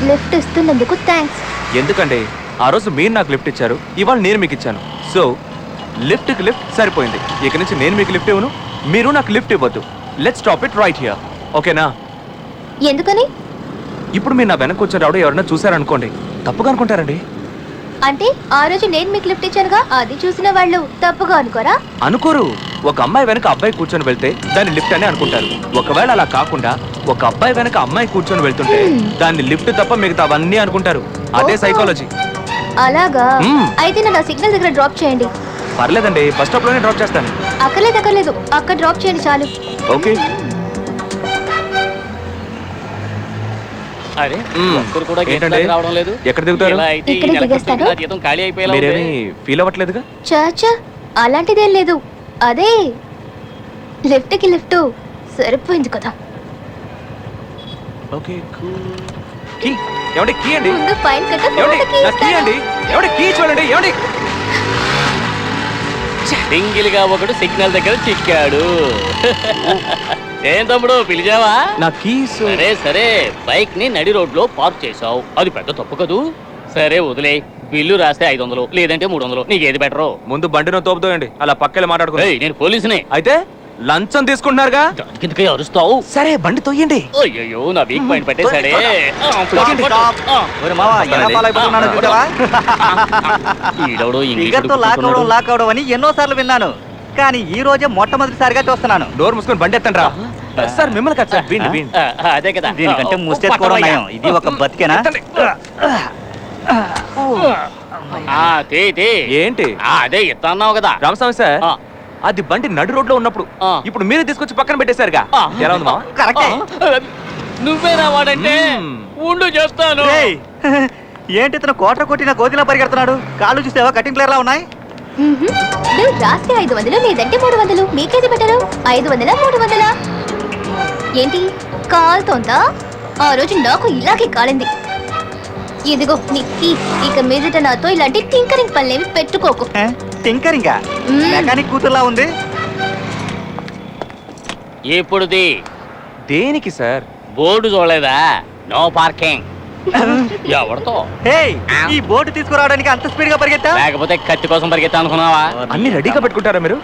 Lift ఇస్తున్నందుకు thanks. ఎందుకండి ఆ రోజు మీరు నాకు లిఫ్ట్ ఇచ్చారు, ఇవాళ నేను మీకు ఇచ్చాను. సో లిఫ్ట్కి లిఫ్ట్ సరిపోయింది. ఇక నుంచి నేను మీకు లిఫ్ట్ ఇవ్వను, మీరు నాకు లిఫ్ట్ ఇవ్వద్దు. Let's stop it right here, ఓకేనా? ఎందుకని? ఇప్పుడు మీరు నా వెనక కూర్చొని రావడం ఎవరైనా చూసారనుకోండి, తప్పుగా అనుకుంటారండి. అంటే ఆ రోజు నేను మీకు లిఫ్ట్ ఇచ్చానుగా, అది చూసిన వాళ్ళు తప్పుగా అనుకోరా? అనుకోరు. ఒక అమ్మాయి వెనక అబ్బాయి కూర్చొని వెళ్తే దాన్ని లిఫ్ట్ అని అనుకుంటారు. ఒకవేళ అలా కాకుండా ఒక అబ్బాయి వెనక అమ్మాయి కూర్చొని వెళ్తుంటే దాన్ని లిఫ్ట్ తప్ప మిగతా అవన్నీ అనుకుంటారు. అదే సైకాలజీ. అలాగా? అయితే నన్ను సిగ్నల్ దగ్గర డ్రాప్ చేయండి. పర్లేదండి, బస్ స్టాప్ లోనే డ్రాప్ చేస్తాను. అక్కర్లేదు, అక్కడ డ్రాప్ చేయండి చాలు. ఓకే. అరే ఒక్కరు కూడా గేట్ రావడం లేదు. ఎక్కడ దిగుతారు? ఇలా అయితే ఈ ఇక్కడే నెల దిగేస్తాను. కట్టిన జీతం ఖాళీ అయిపోయేలా ఉంది. మీరేమీ ఫీల్ అవ్వట్లేదుగా? చాచా అలాంటిదేం లేదు. అదే లిఫ్ట్కి లిఫ్ట్ సరిపోయింది కదా. Okay cool. కీ ఎవడి కీ అండి? ముందు ఫైన్ కట్ట, ఎవడి తర్వాత key నా కీ ఇస్తాను. అండి? ఎవడి కీ చూడండి. ఎవడి సింగిల్ గా ఒకడు సిగ్నల్ దగ్గర చిక్కాడు. ఏం తమ్ముడు పిలిచావా? నా కీస్. సరే సరే, బైక్ ని నడి రోడ్ లో పార్క్ చేసావు, అది పెద్ద తప్పు కదూ. సరే వదిలే, బిల్లు రాస్తే 500 లేదంటే 300, నీకేది బెటరు? ముందు బండిలో తోపుతోయండి, అలా పక్కన మాట్లాడుకో. నేను పోలీసునే. అయితే లంచం తీసుకుంటున్నారుగా, దానికింతకే అరుస్తావు? సరే బండి తోయండి. అయ్యో నా వీక్ పాయింట్ పెట్టేశాడే. ఈడవడు ఇంగ్లీష్ లాక్ అవడం అని ఎన్నోసార్లు విన్నాను, కానీ ఈ రోజే మొట్టమొదటిసారిగా చూస్తున్నాను. డోర్ మూసుకొని బండి ఎత్తండి రా. సార్ మిమ్మల్ని కాదు సార్, వీణ్ వీణ్. అదే కదా, దీనికంటే ముస్తెత్తుకోవడం నయం. ఇది ఒక బతికేనా? ఏంటి అదే ఇస్తా అన్నావు కదా రామస్వామి సార్, ఆ. అది బండి నడి రోడ్ లో ఉన్నప్పుడు ఆ. ఇప్పుడు మీరే తీసుకొచ్చి పక్కన పెట్టేశారుగా. ఎలా ఉంది మావా? కరెక్టే. నువ్వేనా వాడంటే? ఉండు చెప్తాను. రేయ్, ఏంటి ఇతను కోట కొట్టిన గోతిలా పరిగెడుతున్నాడు? కాళ్ళు చూసావా కటింగ్ ప్లేయర్ లా ఉన్నాయి. బిల్ రాస్తే 500 లేదంటే 300. మీకేది బెటరు? 500 300? ఏంటి కాలుతోందా? ఆ రోజు నాకు ఇలాగే కాలింది. ఇదిగో నిక్కి, ఇక మీదట నాతో ఇలాంటి టింకరింగ్ పనులేవి పెట్టుకోకు. టింకరింగా? మెకానిక్ కూతుర్లా ఉంది. ఇప్పుడుది దేనికి సార్? బోర్డు చూడలేదా? No parking. ఎవరితో? హేయ్, ఈ బోర్డు తీసుకురావడానికి అంత స్పీడ్ గా పరిగెత్తా? లేకపోతే కత్తి కోసం పరిగెత్తా అనుకున్నావా? అన్ని రెడీగా పెట్టుకుంటారా మీరు?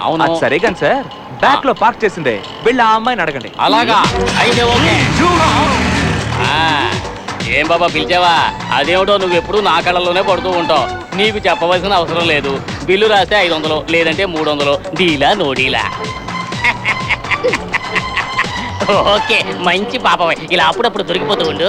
అవును. అది సరే కానీ సార్, బ్యాక్ లో పార్క్ చేసిందే, వెళ్ళి ఆ అమ్మాయిని అడగండి. అలాగా అయితే ఓకే. ఏం బాబా పిలిచావా? అదేమిటో నువ్వు ఎప్పుడు నా కళ్ళలోనే పడుతూ ఉంటావు. నీకు చెప్పవలసిన అవసరం లేదు. బిల్లు రాస్తే 500 లేదంటే 300, డీలా నో డీలా. ఓకే మంచి పాప, ఇలా అప్పుడప్పుడు దొరికిపోతూ ఉండు.